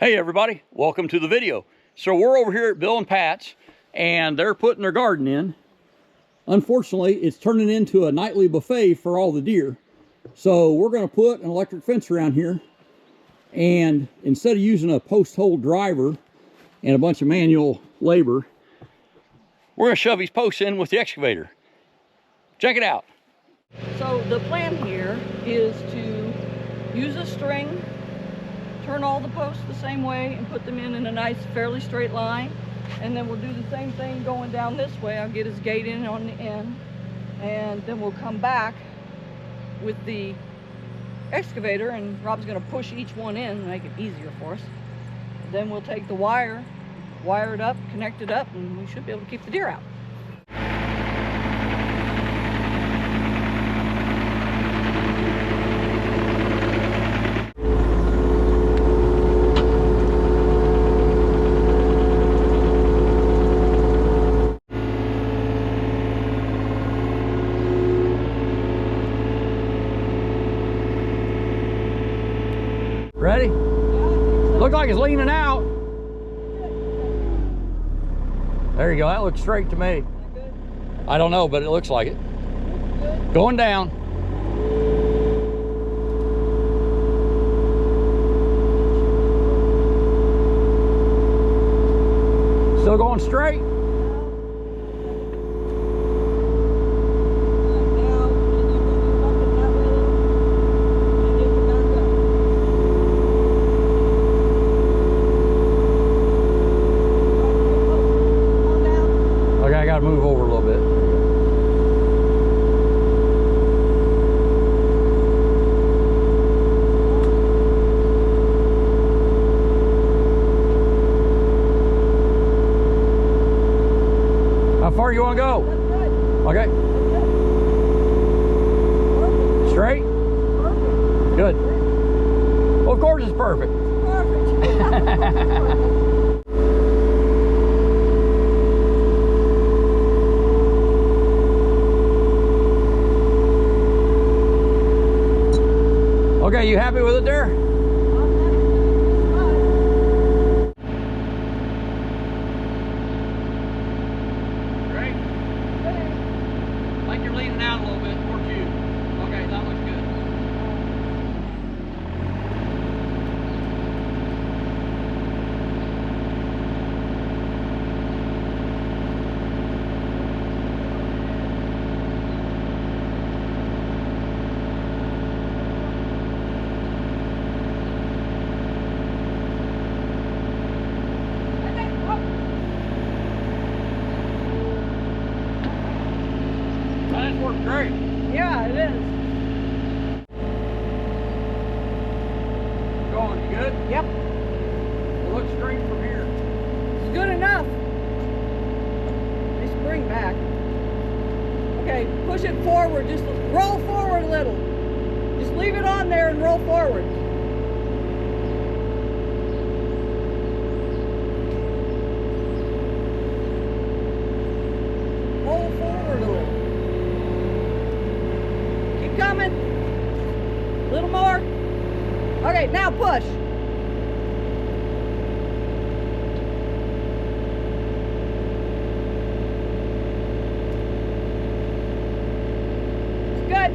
Hey everybody, welcome to the video. So we're over here at Bill and Pat's and they're putting their garden in. Unfortunately, it's turning into a nightly buffet for all the deer. So we're going to put an electric fence around here, and instead of using a post hole driver and a bunch of manual labor, we're going to shove these posts in with the excavator. Check it out. So the plan here is to use a string, turn all the posts the same way and put them in a nice fairly straight line, and then we'll do the same thing going down this way. I'll get his gate in on the end, and then we'll come back with the excavator and Rob's going to push each one in and make it easier for us. Then we'll take the wire it up, connect it up, and we should be able to keep the deer out. Ready? Look like it's leaning out. There you go. That looks straight to me. I don't know, but it looks like it. Going down. Still going straight. I gotta move over a little bit. How far you want to go? Okay. Straight? Perfect. Good. Well, of course it's perfect. Perfect. Okay, you happy with it there? I'm happy with it. Great. Hey. Like you're leaning out a little bit towards you. Okay, that looks good. That worked great. Yeah, it is. Going, you good? Yep. It looks straight from here. It's good enough. Just bring back. Okay, push it forward. Just roll forward a little. Just leave it on there and roll forward. Roll forward a little. Keep coming. A little more. Okay, now push. Good.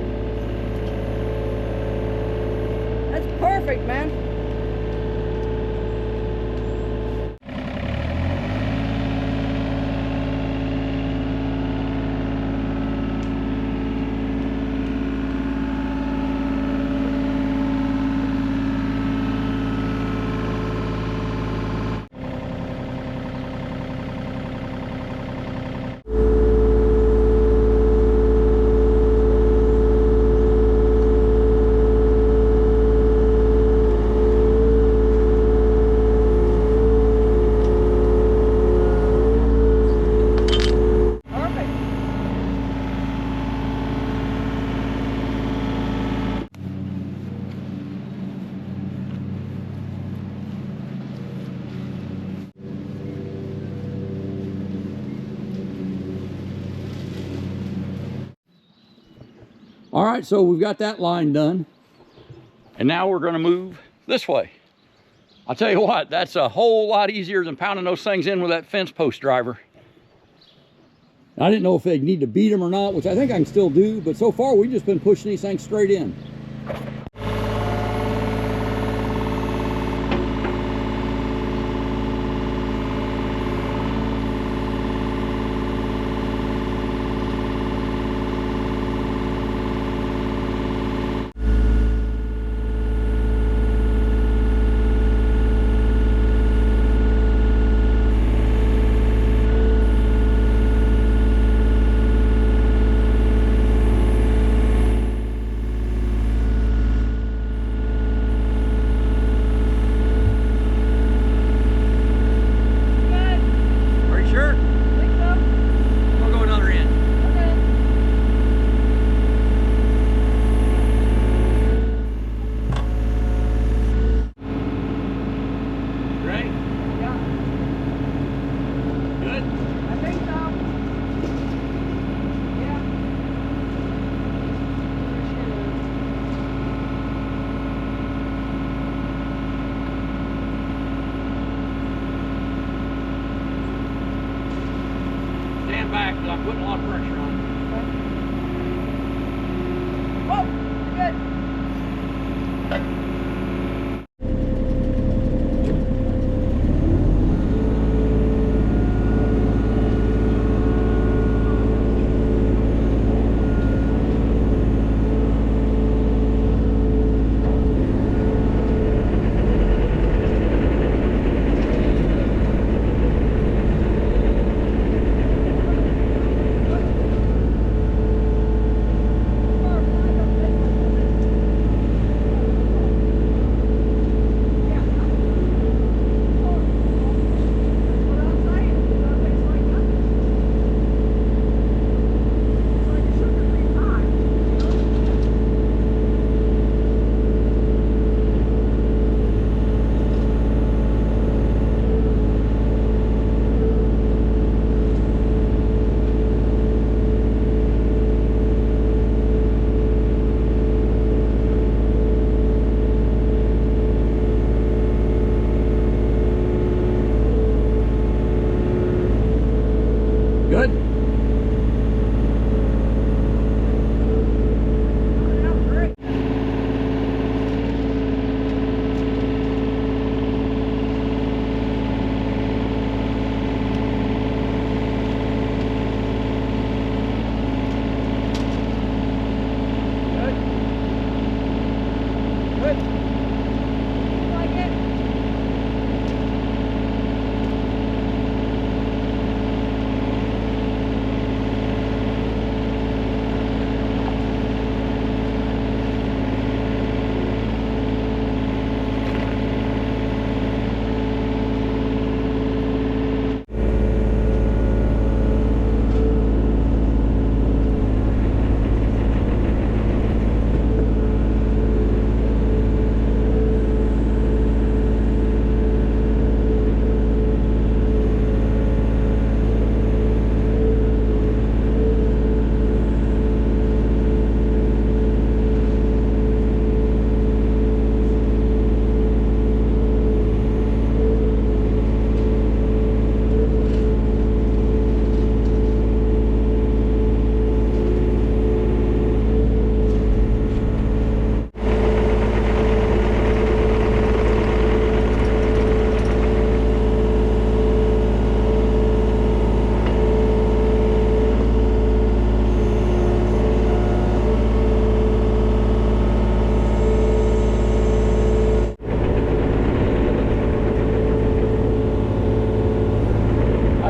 That's perfect, man. All right, so we've got that line done. And now we're going to move this way. I'll tell you what, that's a whole lot easier than pounding those things in with that fence post driver. I didn't know if they'd need to beat them or not, which I think I can still do, but so far we've just been pushing these things straight in. Back, because I'm putting a lot of pressure on it. Whoa, good. Good?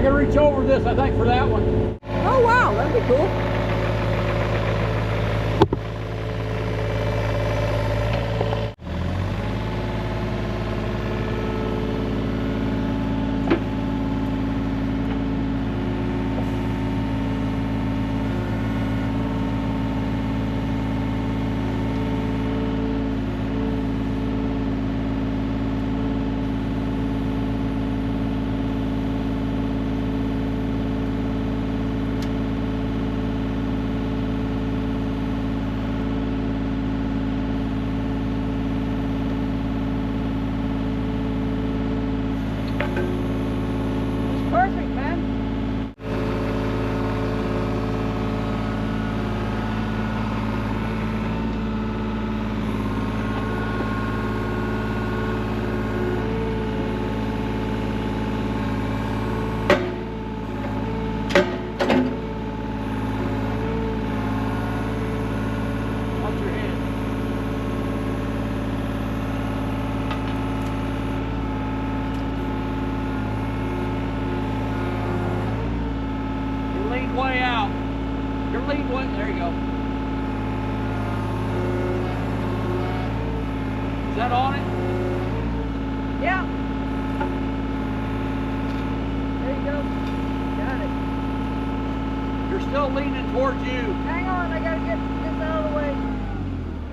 Reach over this, I think, for that one. Oh wow, that'd be cool. It's perfect, man. Watch your head. Your lead way out. Your lead way, there you go. Is that on it? Yeah. There you go. Got it. You're still leaning towards you. Hang on, I gotta get this out of the way.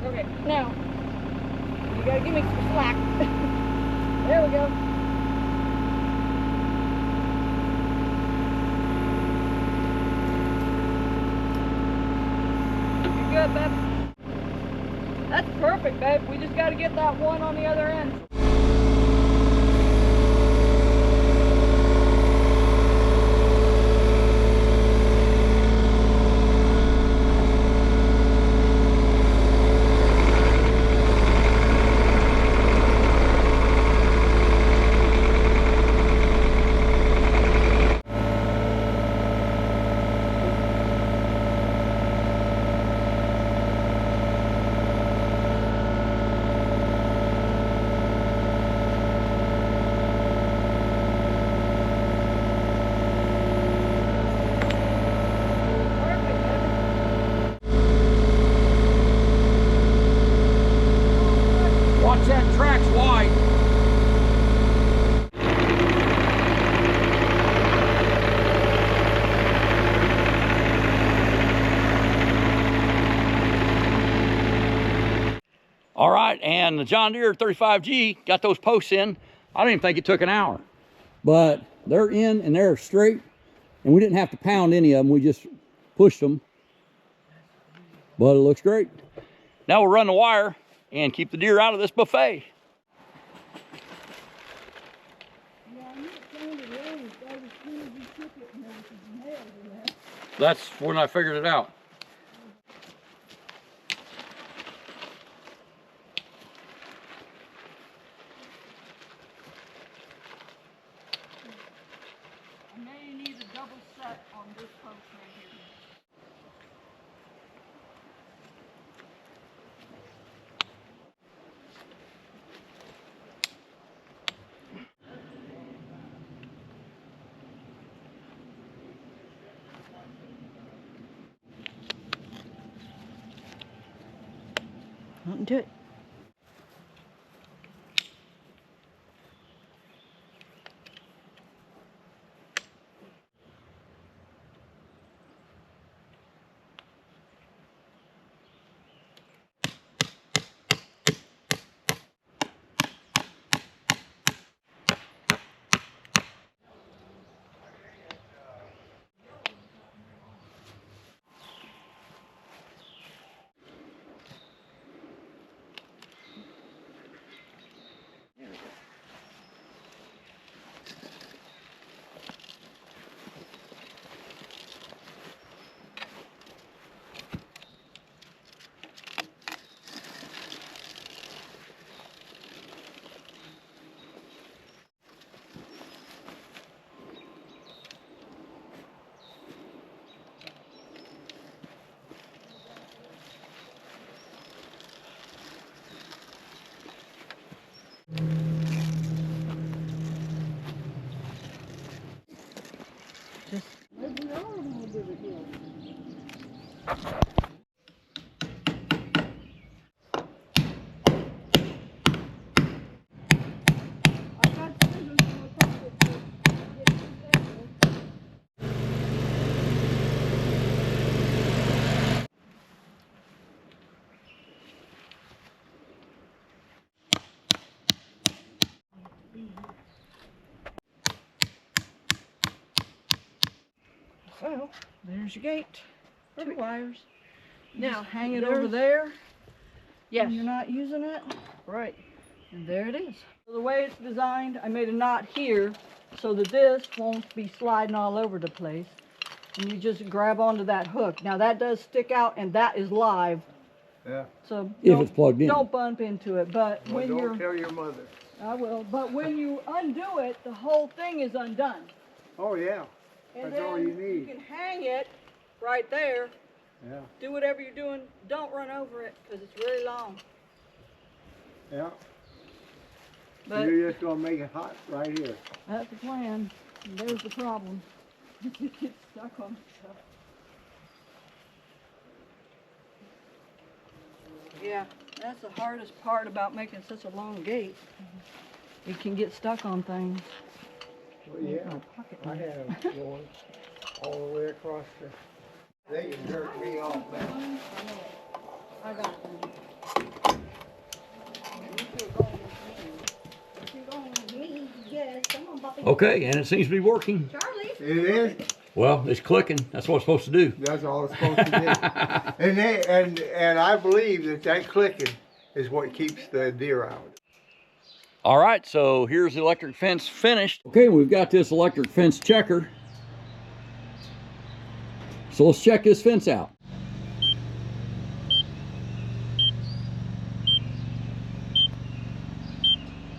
Okay, now, you gotta give me some slack. There we go. You're good, babe. That's perfect, babe. We just gotta get that one on the other end. Watch that track's wide. All right, and the John Deere 35G got those posts in. I don't even think it took an hour. But they're in and they're straight, and we didn't have to pound any of them. We just pushed them. But it looks great. Now we'll run the wire and keep the deer out of this buffet. That's when I figured it out. I may need a double set on this post right here. Don't do it. Just maybe I don't want to do it here. I got scissors in my pocket to get this angle. So, there's your gate. Two wires. Now, hang it over there. Yes. You're not using it. Right. And there it is. The way it's designed, I made a knot here so that this won't be sliding all over the place. And you just grab onto that hook. Now that does stick out and that is live. Yeah. So If it's plugged in. don't bump into it. But Well, when don't you're, tell your mother. I will. But when you undo it, the whole thing is undone. Oh, yeah. And That's then all you need. can hang it right there. Yeah. Do whatever you're doing. Don't run over it because it's really long. Yeah. But You're just going to make it hot right here. that's the plan. And there's the problem. You get stuck on stuff. Yeah, that's the hardest part about making such a long gate. You can get stuck on things. Well, yeah. I have one all the way across the... They can jerk me off now. I got one. Okay, and it seems to be working. Charlie. It is. Well, it's clicking. That's what it's supposed to do. That's all it's supposed to do. And I believe that clicking is what keeps the deer out. All right, so here's the electric fence finished. Okay, we've got this electric fence checker. So let's check this fence out.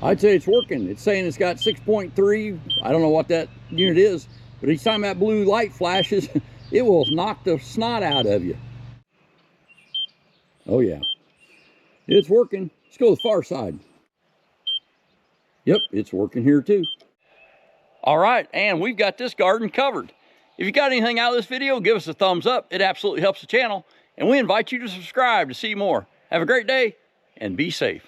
I'd say it's working. It's saying it's got 6.3. I don't know what that unit is, but each time that blue light flashes, it will knock the snot out of you. Oh yeah, it's working. Let's go to the far side. Yep, it's working here too. All right, and we've got this garden covered. If you got anything out of this video, give us a thumbs up. It absolutely helps the channel, and we invite you to subscribe to see more. Have a great day, and be safe.